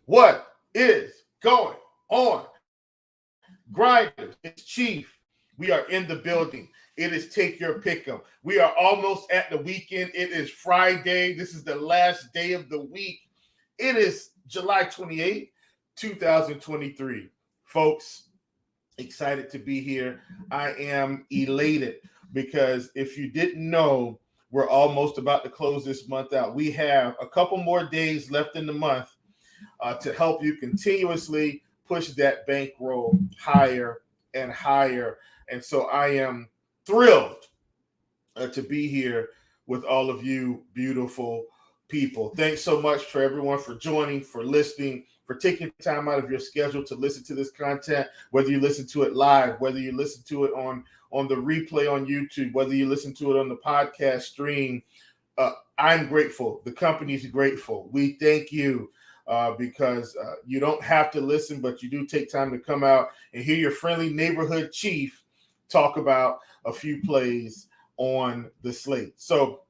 What is going on? Grinders, it's Chief. We are in the building. It is Take Your Pick'em. We are almost at the weekend. It is Friday. This is the last day of the week. It is July 28th, 2023. Folks, excited to be here. I am elated because if you didn't know, we're almost about to close this month out. We have a couple more days left in the month to help you continuously push that bankroll higher and higher. And so I am thrilled to be here with all of you beautiful people. Thanks so much for everyone for joining, for listening, for taking time out of your schedule to listen to this content, whether you listen to it live, whether you listen to it on the replay on YouTube, whether you listen to it on the podcast stream. I'm grateful. The company's grateful. We thank you because you don't have to listen, but you do take time to come out and hear your friendly neighborhood chief talk about a few plays on the slate. So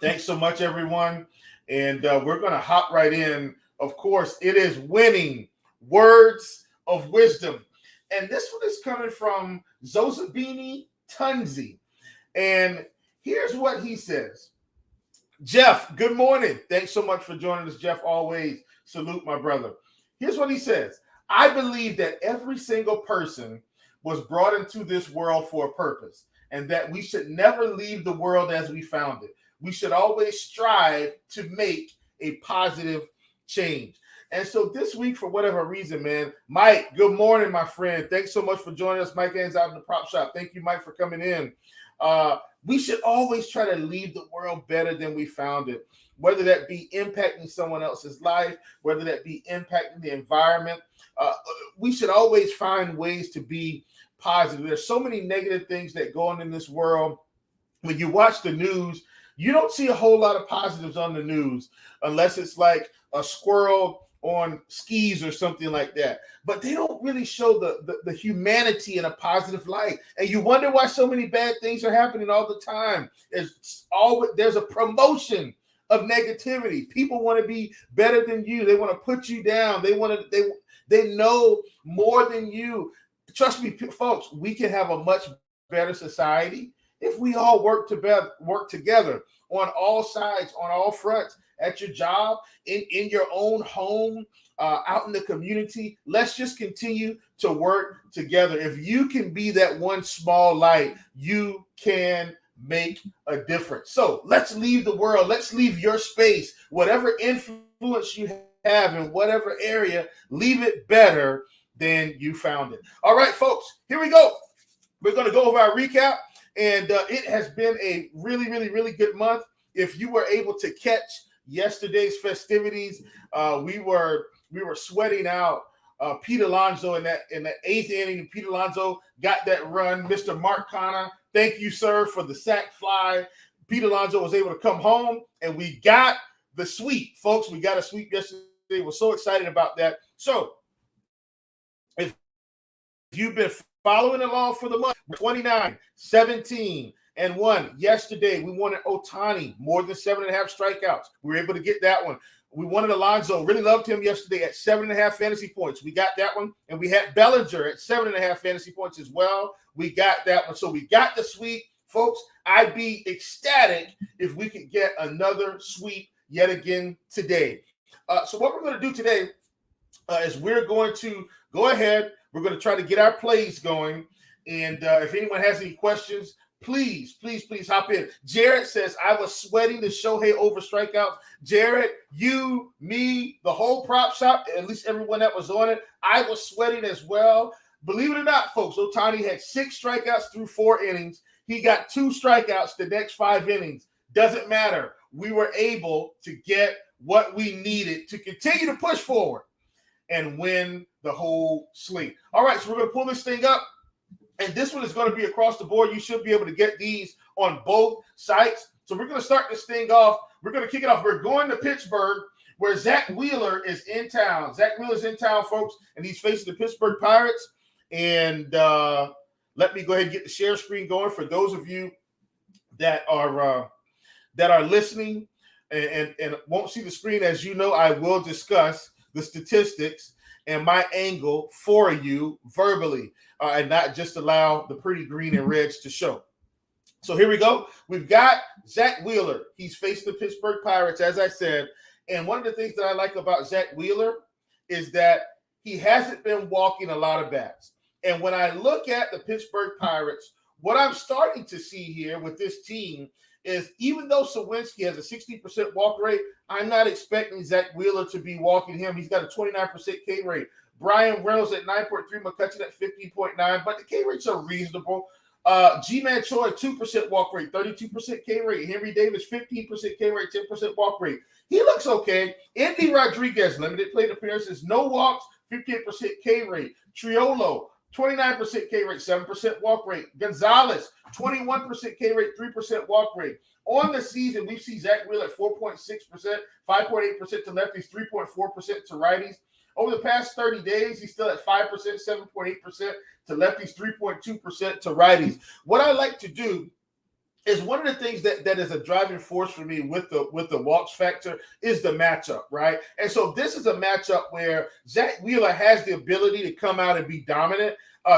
thanks so much, everyone. And we're going to hop right in. Of course, it is winning words of wisdom. And this one is coming from Zozabini Tunzi. And here's what he says. Jeff, good morning. Thanks so much for joining us, Jeff. Always salute, my brother. Here's what he says. I believe that every single person was brought into this world for a purpose, and that we should never leave the world as we found it. We should always strive to make a positive change. And so this week, for whatever reason, man, Mike, good morning, my friend. Thanks so much for joining us. Mike Ann's out in the prop shop. Thank you, Mike, for coming in. We should always try to leave the world better than we found it, whether that be impacting someone else's life, whether that be impacting the environment. We should always find ways to be positive. There's so many negative things that go on in this world. When you watch the news, you don't see a whole lot of positives on the news unless it's like a squirrel on skis or something like that. But they don't really show the humanity in a positive light. And you wonder why so many bad things are happening all the time. There's a promotion of negativity. People want to be better than you. They want to put you down. They know more than you. Trust me, folks, we can have a much better society if we all work together on all sides, on all fronts, at your job, in your own home, out in the community. Let's just continue to work together. If you can be that one small light, you can make a difference. So let's leave the world. Let's leave your space. Whatever influence you have in whatever area, leave it better than you found it. All right, folks, here we go. We're going to go over our recap, and it has been a really, really, really good month. If you were able to catch yesterday's festivities, we were sweating out Pete Alonso in the eighth inning. Pete Alonso got that run. Mr. Mark Connor, thank you, sir, for the sac fly. Pete Alonso was able to come home, and we got the sweep, folks. We got a sweep yesterday. We're so excited about that. So if you've been following along for the month, 29, 17, and 1. Yesterday, we wanted Ohtani, more than 7.5 strikeouts. We were able to get that one. We wanted Alonso. Really loved him yesterday at 7.5 fantasy points. We got that one. And we had Bellinger at 7.5 fantasy points as well. We got that one. So we got the sweep. Folks, I'd be ecstatic if we could get another sweep yet again today. So what we're going to do today is we're going to go ahead. We're going to try to get our plays going. And if anyone has any questions, please hop in. Jared says, I was sweating the Shohei over strikeouts. Jared, you, me, the whole prop shop, at least everyone that was on it, I was sweating as well. Believe it or not, folks, Ohtani had 6 strikeouts through 4 innings. He got 2 strikeouts the next 5 innings. Doesn't matter. We were able to get what we needed to continue to push forward and win the whole slate. All right, so we're going to pull this thing up. And this one is going to be across the board. You should be able to get these on both sites. So we're going to start this thing off. We're going to kick it off. We're going to Pittsburgh, where Zach Wheeler is in town. Zach Wheeler's in town, folks, and he's facing the Pittsburgh Pirates. And let me go ahead and get the share screen going for those of you that are listening and won't see the screen. As you know, I will discuss the statistics and my angle for you verbally, and not just allow the pretty green and reds to show. So here we go. We've got Zach Wheeler. He's faced the Pittsburgh Pirates, as I said. And one of the things that I like about Zach Wheeler is that he hasn't been walking a lot of bats. And when I look at the Pittsburgh Pirates, what I'm starting to see here with this team is even though Sawinski has a 60% walk rate, I'm not expecting Zach Wheeler to be walking him. He's got a 29% K rate. Brian Reynolds at 9.3, McCutcheon at 15.9, but the K rates are reasonable. G-Man Choi, 2% walk rate, 32% K rate. Henry Davis, 15% K rate, 10% walk rate. He looks okay. Andy Rodriguez, limited plate appearances, no walks, 58% K rate. Triolo, 29% K rate, 7% walk rate. Gonzalez, 21% K rate, 3% walk rate. On the season, we see Zach Wheeler at 4.6%, 5.8% to lefties, 3.4% to righties. Over the past 30 days, he's still at 5%, 7.8% to lefties, 3.2% to righties. What I like to do is one of the things that is a driving force for me with the walks factor is the matchup, right? And so this is a matchup where Zach Wheeler has the ability to come out and be dominant.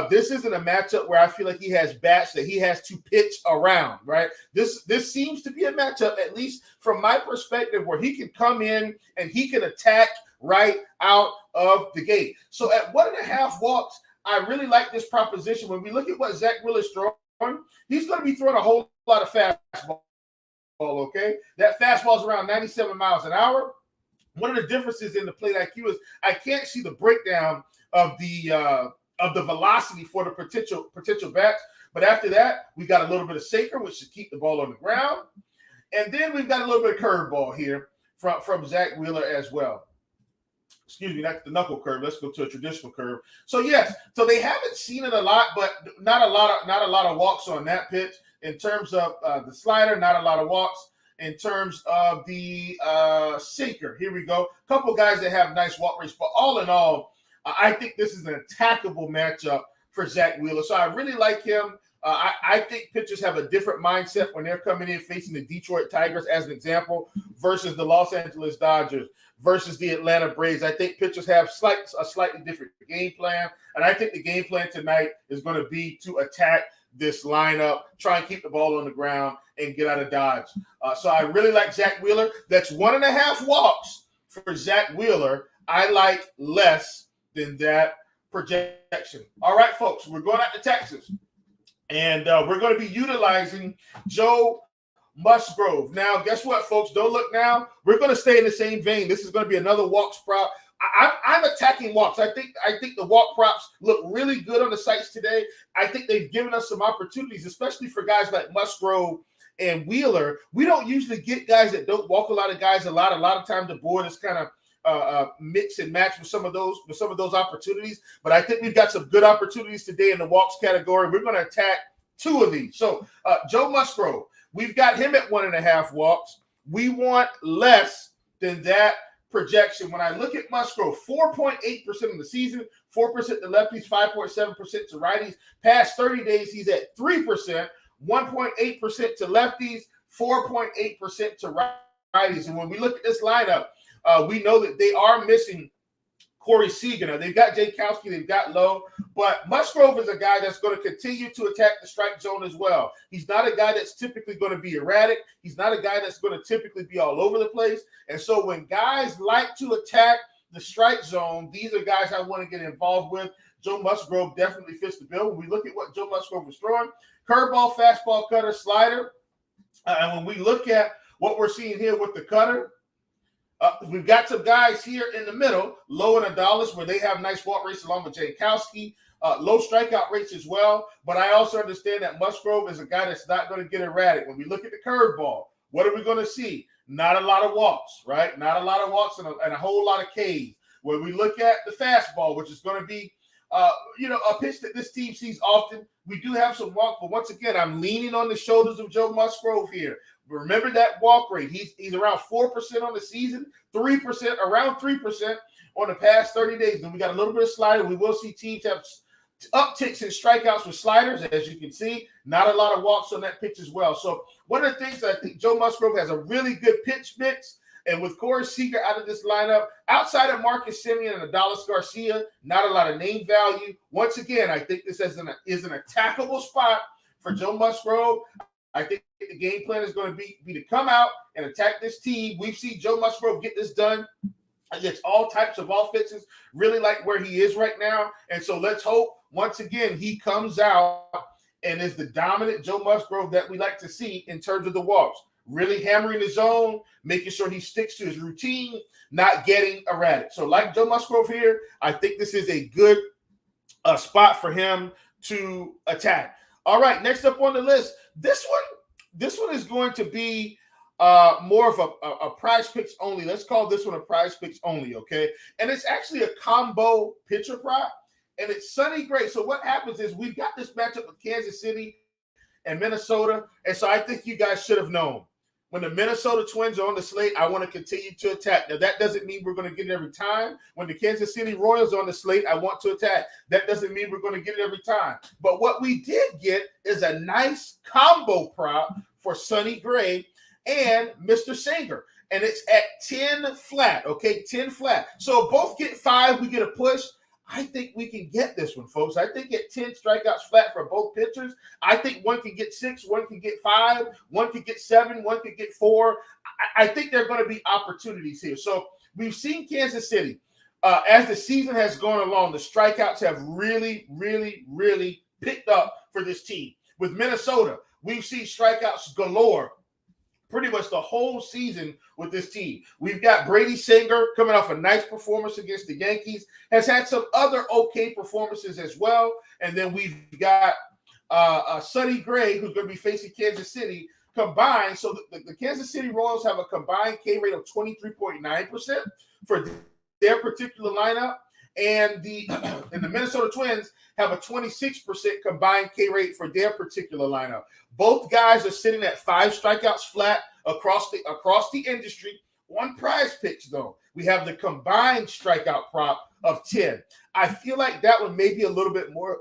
This isn't a matchup where I feel like he has bats that he has to pitch around, right? This seems to be a matchup, at least from my perspective, where he can come in and he can attack right out of the gate. So at 1.5 walks, I really like this proposition. When we look at what Zach Wheeler's throwing, he's going to be throwing a whole lot of fastball, okay? That fastball is around 97 miles an hour. One of the differences in the plate IQ is I can't see the breakdown of the velocity for the potential bats. But after that, we got a little bit of sinker, which should keep the ball on the ground. And then we've got a little bit of curveball here from Zach Wheeler as well. Excuse me, that's the knuckle curve. Let's go to a traditional curve. So yes, so they haven't seen it a lot, but not a lot of walks on that pitch. In terms of the slider, not a lot of walks. In terms of the sinker, here we go. A couple guys that have nice walk rates, but all in all, I think this is an attackable matchup for Zach Wheeler. So I really like him. I think pitchers have a different mindset when they're coming in facing the Detroit Tigers, as an example, versus the Los Angeles Dodgers, versus the Atlanta Braves. I think pitchers have a slightly different game plan, and I think the game plan tonight is going to be to attack this lineup, try and keep the ball on the ground, and get out of Dodge. So I really like Zach Wheeler. That's 1.5 walks for Zach Wheeler. I like less than that projection. All right, folks, we're going out to Texas. And we're going to be utilizing Joe Musgrove. Now, guess what, folks? Don't look now. We're going to stay in the same vein. This is going to be another walks prop. I'm attacking walks. I think the walk props look really good on the sites today. I think they've given us some opportunities, especially for guys like Musgrove and Wheeler. We don't usually get guys that don't walk a lot of guys a lot. A lot of times the board is kind of mix and match with some of those opportunities. But I think we've got some good opportunities today in the walks category. We're going to attack 2 of these. So Joe Musgrove, we've got him at 1.5 walks. We want less than that projection. When I look at Musgrove, 4.8% of the season, 4% to lefties, 5.7% to righties. Past 30 days, he's at 3%, 1.8% to lefties, 4.8% to righties. And when we look at this lineup, we know that they are missing Corey Seager. Now, they've got Jankowski, they've got Lowe, but Musgrove is a guy that's going to continue to attack the strike zone as well. He's not a guy that's typically going to be erratic. He's not a guy that's going to typically be all over the place. And so when guys like to attack the strike zone, these are guys I want to get involved with. Joe Musgrove definitely fits the bill. When we look at what Joe Musgrove was throwing, curveball, fastball, cutter, slider. And when we look at what we're seeing here with the cutter, we've got some guys here in the middle, Lowe and Adalis, where they have nice walk rates along with Jankowski, low strikeout rates as well. But I also understand that Musgrove is a guy that's not going to get erratic. When we look at the curveball, what are we going to see? Not a lot of walks, right? Not a lot of walks and a whole lot of Ks. When we look at the fastball, which is going to be, a pitch that this team sees often, we do have some walk. But once again, I'm leaning on the shoulders of Joe Musgrove here. Remember that walk rate. He's around 4% on the season, 3%, around 3% on the past 30 days. Then we got a little bit of slider. We will see teams have upticks in strikeouts with sliders, as you can see. Not a lot of walks on that pitch as well. So one of the things that I think Joe Musgrove has a really good pitch mix. And with Corey Seager out of this lineup, outside of Marcus Simeon and Adalis Garcia, not a lot of name value. Once again, I think this is an attackable spot for Joe Musgrove. I think the game plan is going to be to come out and attack this team. We've seen Joe Musgrove get this done against all types of offenses, really like where he is right now. And so let's hope, once again, he comes out and is the dominant Joe Musgrove that we like to see in terms of the walks. Really hammering the zone, making sure he sticks to his routine, not getting erratic. So like Joe Musgrove here, I think this is a good spot for him to attack. All right, next up on the list, this one is going to be more of a PrizePicks only. Let's call this one a PrizePicks only, okay? And it's actually a combo pitcher prop, and it's Sonny Gray. So what happens is we've got this matchup with Kansas City and Minnesota, and so I think you guys should have known. When the Minnesota Twins are on the slate, I want to continue to attack. Now, that doesn't mean we're going to get it every time. When the Kansas City Royals are on the slate, I want to attack. That doesn't mean we're going to get it every time. But what we did get is a nice combo prop for Sonny Gray and Mr. Singer. And it's at 10 flat, okay? 10 flat. So both get 5, we get a push. I think we can get this one, folks. I think at 10 strikeouts flat for both pitchers, I think one can get 6, one can get 5, one can get 7, one can get 4. I think there are going to be opportunities here. So we've seen Kansas City. As the season has gone along, the strikeouts have really, really, really picked up for this team. With Minnesota, we've seen strikeouts galore pretty much the whole season with this team. We've got Brady Singer coming off a nice performance against the Yankees, has had some other okay performances as well. And then we've got Sonny Gray, who's going to be facing Kansas City combined. So the Kansas City Royals have a combined K rate of 23.9% for their particular lineup. And the Minnesota Twins have a 26% combined K rate for their particular lineup. Both guys are sitting at 5 strikeouts flat across the industry. On PrizePicks, though, we have the combined strikeout prop of 10. I feel like that one may be a little bit more,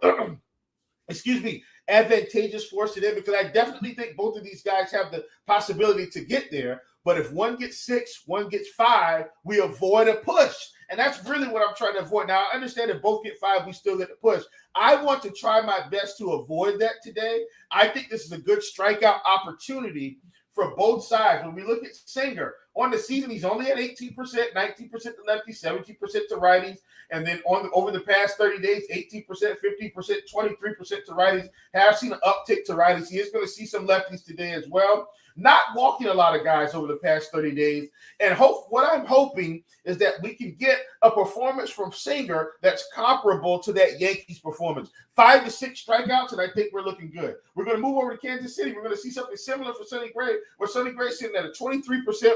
advantageous for us today, because I definitely think both of these guys have the possibility to get there. But if one gets 6, one gets 5, we avoid a push. And that's really what I'm trying to avoid. Now, I understand if both get 5, we still get the push. I want to try my best to avoid that today. I think this is a good strikeout opportunity for both sides. When we look at Singer, on the season, he's only at 18%, 19% to lefties, 17% to righties. And then over the past 30 days, 18%, 15%, 23% to righties. Have seen an uptick to righties. He is going to see some lefties today as well. Not walking a lot of guys over the past 30 days. And what I'm hoping is that we can get a performance from Singer that's comparable to that Yankees performance. 5 to 6 strikeouts, and I think we're looking good. We're going to move over to Kansas City. We're going to see something similar for Sonny Gray, where Sonny Gray's sitting at a 23%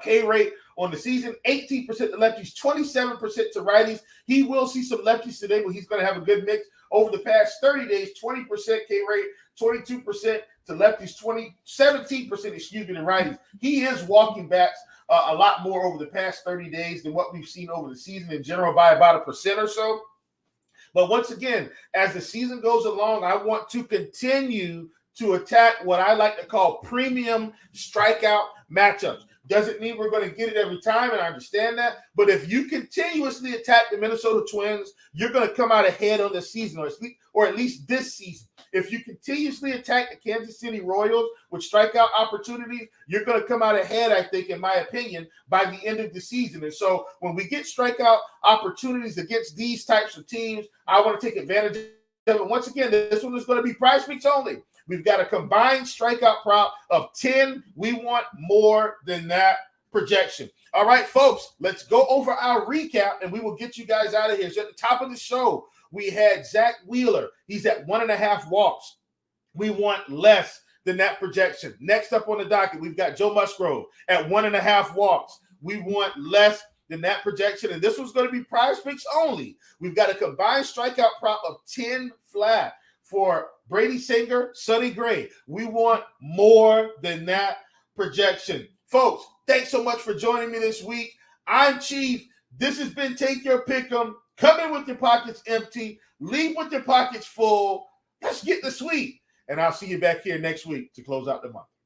K rate on the season, 18% to lefties, 27% to righties. He will see some lefties today, but he's going to have a good mix. Over the past 30 days, 20% K rate, 22% to lefties, 17% to righties. He is walking bats a lot more over the past 30 days than what we've seen over the season in general by about 1% or so. But once again, as the season goes along, I want to continue to attack what I like to call premium strikeout matchups. Doesn't mean we're going to get it every time, and I understand that. But if you continuously attack the Minnesota Twins, you're going to come out ahead on the season, or at least this season. If you continuously attack the Kansas City Royals with strikeout opportunities, you're going to come out ahead, I think, in my opinion, by the end of the season. And so when we get strikeout opportunities against these types of teams, I want to take advantage of it. Once again, this one is going to be PrizePicks only. We've got a combined strikeout prop of 10. We want more than that projection. All right, folks, let's go over our recap, and we will get you guys out of here. So at the top of the show, we had Zach Wheeler. He's at 1.5 walks. We want less than that projection. Next up on the docket, we've got Joe Musgrove at 1.5 walks. We want less than that projection, and this one's going to be PrizePicks only. We've got a combined strikeout prop of 10 flat for Brady Singer, Sonny Gray. We want more than that projection. Folks, thanks so much for joining me this week. I'm Chief. This has been Take Your Pick'em. Come in with your pockets empty. Leave with your pockets full. Let's get the sweep. And I'll see you back here next week to close out the month.